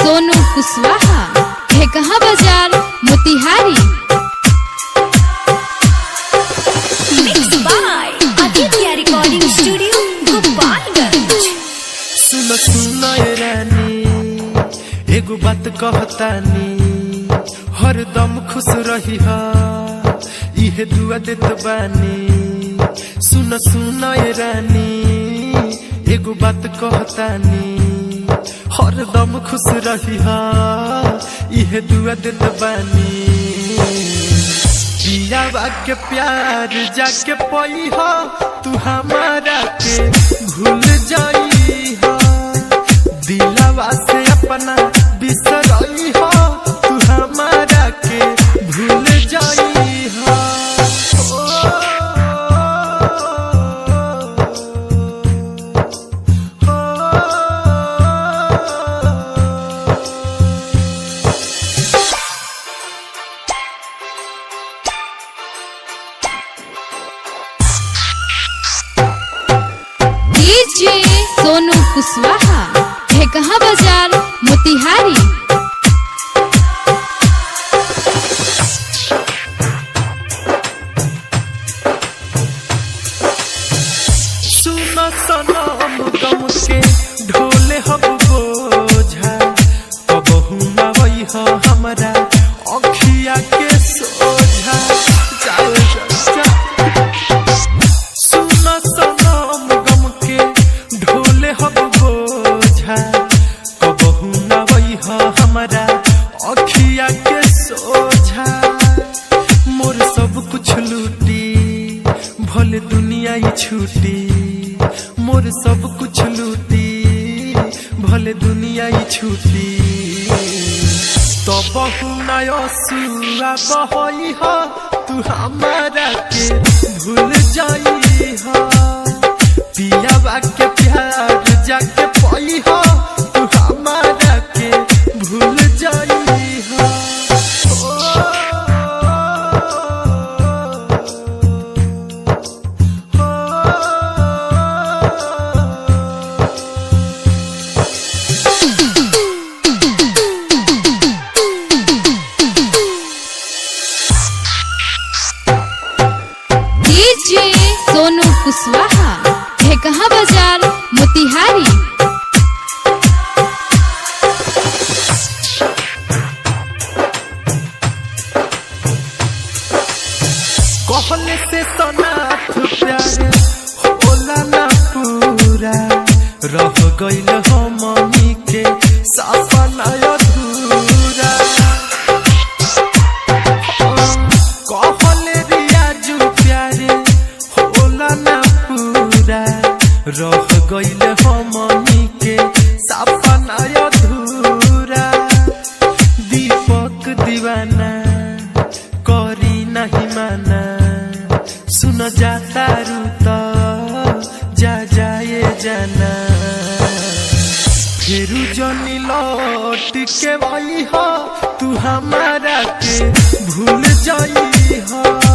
सोनू कुशवाहा ढेकहा बाजार Motihari. Mixed by Aditya Recording Studio, Gopalganj। सुनो सुनो ये रानी, एगो बात कहतानी, हरदम खुश रही हा, इहे दुआ देत बानी। सुनो सुनो ये रानी, एगो बात कहतानी, हरदम खुश रही हा, इहे दुआ देत बानी। पियावा के प्यार जाके पई हा, तू हमारा के भूल जाई हा, दिलवा से अपना बिसरई हा, तू हमारा के भूल जाई हा। सोनू कुशवाहा ढेकहा बाजार मोतिहारी। सुनो सनम गम के ढोले हम बोझा, कबहू ना वही हो हमरा अखिया के सोझा। सुनो सनम गम के ढोले हम बोझा, कबहू ना वही हो हमरा अखिया के सोझा। मोर सब कुछ लूटी भले दुनिया ही छूटी, मोर सब कुछ लूटी भले दुनिया ही छूटी। तो बहु नयो सुआ बहई हा, तू हमारा के भूल जाई हा, पियावा के प्यार जाके पई हा, तू हमारा के भूल जाई हा। सोनू कुशवाहा ढेकहा बाजार मोतिहारी। कहले से सनाथ प्यारे होला ना पूरा, रह गइल हमनी के सपना अधूरा। कहले रियाजू प्यारे होला ना पूरा, रह गइल हमनी के सपना अधूरा। दीपक दीवाना करी नहीं माना, सुन जाता रूता जा जाए जाना। फिरू जनी लौट के वही हो, तू हमारा के भूल जाई हो।